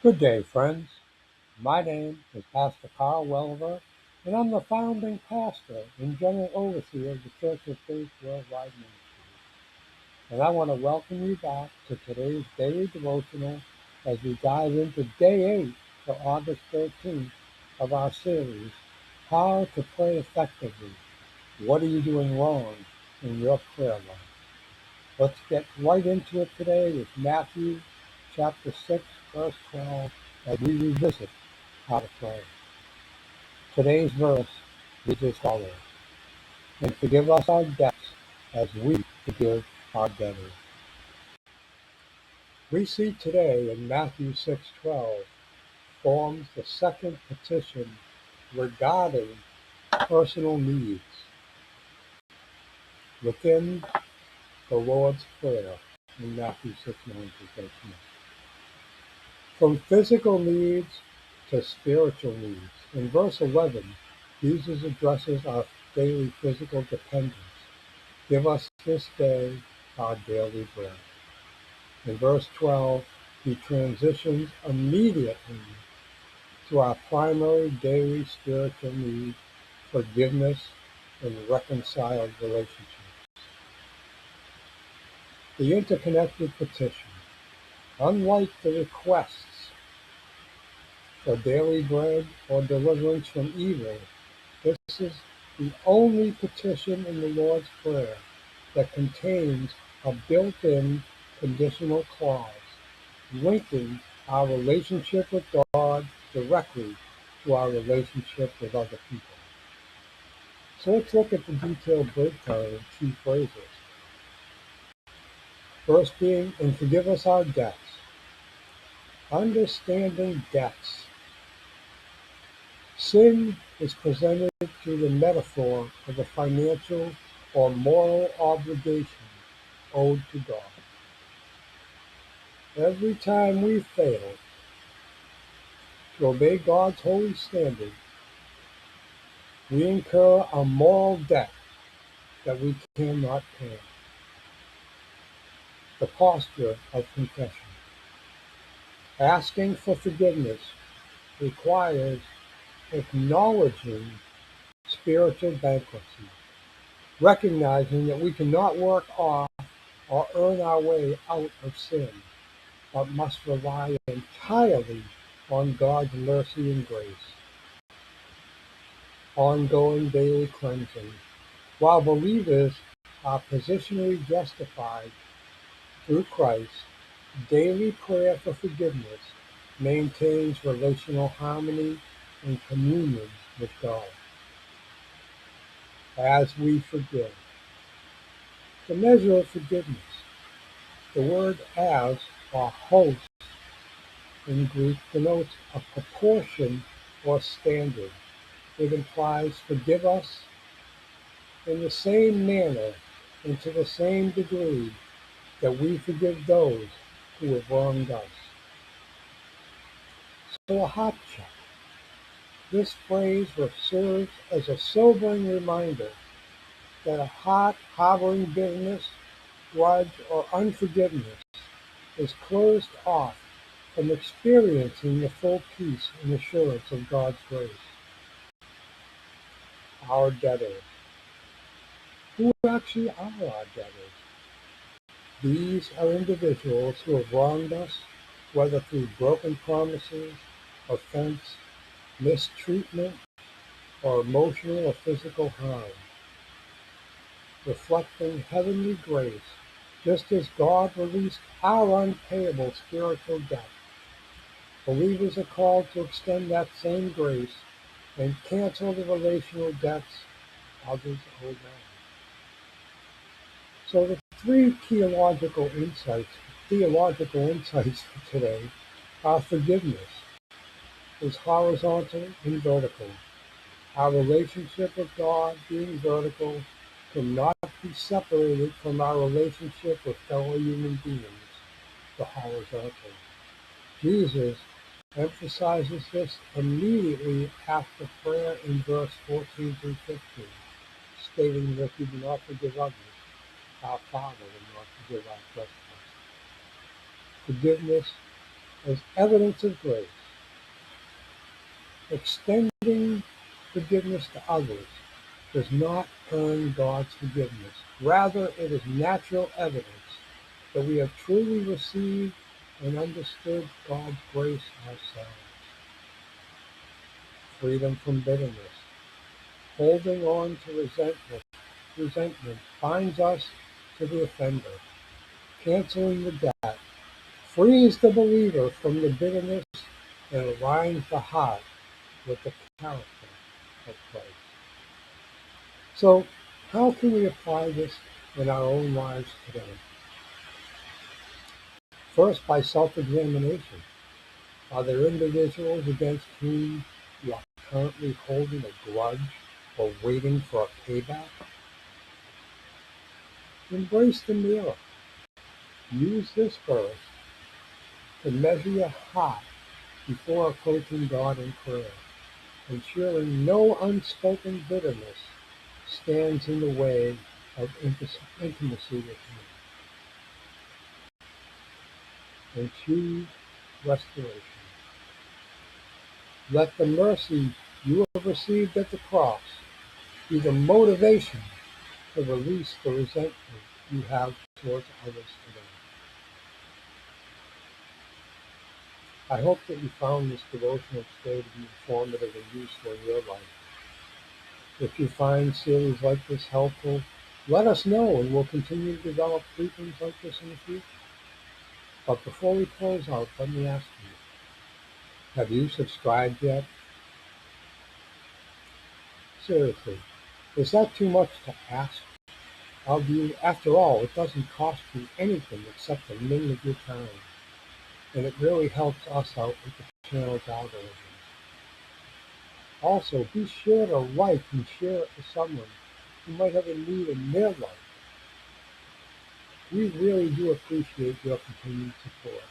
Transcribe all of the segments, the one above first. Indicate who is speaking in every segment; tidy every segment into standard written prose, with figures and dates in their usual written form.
Speaker 1: Good day, friends. My name is Pastor Carl Welliver, and I'm the founding pastor and general overseer of the Church of Faith Worldwide Ministries. And I want to welcome you back to today's Daily Devotional as we dive into Day 8 for August 13th of our series, How to Pray Effectively. What are you doing wrong in your prayer life? Let's get right into it today with Matthew chapter 6, verse 12, as we revisit how to pray. Today's verse reads as follows: And forgive us our debts as we forgive our debtors. We see today in Matthew 6:12 forms the second petition regarding personal needs within the Lord's Prayer in Matthew 6:9-13. From physical needs to spiritual needs. In verse 11, Jesus addresses our daily physical dependence. Give us this day our daily bread. In verse 12, he transitions immediately to our primary daily spiritual need, forgiveness and reconciled relationships. The interconnected petition. Unlike the requests for daily bread or deliverance from evil, this is the only petition in the Lord's Prayer that contains a built-in conditional clause linking our relationship with God directly to our relationship with other people. So let's look at the detailed breakdown of key phrases. First being, and forgive us our debts. Understanding debts. Sin is presented through the metaphor of a financial or moral obligation owed to God. Every time we fail to obey God's holy standard, we incur a moral debt that we cannot pay. The posture of confession. Asking for forgiveness requires acknowledging spiritual bankruptcy, recognizing that we cannot work off or earn our way out of sin, but must rely entirely on God's mercy and grace. Ongoing daily cleansing. While believers are positionally justified through Christ, daily prayer for forgiveness maintains relational harmony and communion with God. As we forgive. The measure of forgiveness. The word as or hos in Greek denotes a proportion or standard. It implies forgive us in the same manner and to the same degree that we forgive those who have wronged us. So a heart check. This phrase serves as a sobering reminder that a heart harboring bitterness, grudge, or unforgiveness is closed off from experiencing the full peace and assurance of God's grace. Our debtors. Who actually are our debtors? These are individuals who have wronged us, whether through broken promises, offense, mistreatment, or emotional or physical harm. Reflecting heavenly grace, just as God released our unpayable spiritual debt. Believers are called to extend that same grace and cancel the relational debts others owe them. So the three theological insights for today are: forgiveness is horizontal and vertical. Our relationship with God, being vertical, cannot be separated from our relationship with fellow human beings, the horizontal. Jesus emphasizes this immediately after prayer in verse 14 through 15, stating that if we do not forgive others, our Father will not forgive our trespasses. Forgiveness as evidence of grace. Extending forgiveness to others does not earn God's forgiveness. Rather, it is natural evidence that we have truly received and understood God's grace ourselves. Freedom from bitterness. Holding on to resentment binds us to the offender. Canceling the debt frees the believer from the bitterness and aligns the heart with the character of Christ. So, how can we apply this in our own lives today? First, by self-examination. Are there individuals against whom you are currently holding a grudge or waiting for a payback? Embrace the mirror. Use this verse to measure your heart before approaching God in prayer, ensuring no unspoken bitterness stands in the way of intimacy with Him. And choose restoration. Let the mercy you have received at the cross be the motivation to release the resentment you have towards others today. I hope that you found this devotional today to be informative and useful in your life. If you find series like this helpful, let us know and we'll continue to develop teachings like this in the future. But before we close out, let me ask you, have you subscribed yet? Seriously, is that too much to ask of you? After all, it doesn't cost you anything except a minute of your time, and it really helps us out with the channel's algorithm. Also, be sure to like and share it with someone who might have a need in their life. We really do appreciate your continued support.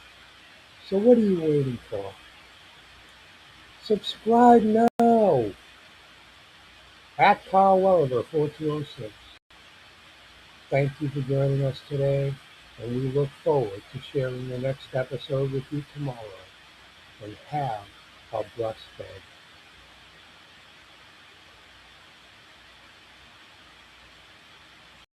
Speaker 1: So what are you waiting for? Subscribe now at Carl Welliver 4206. Thank you for joining us today, and we look forward to sharing the next episode with you tomorrow. And have a blessed day.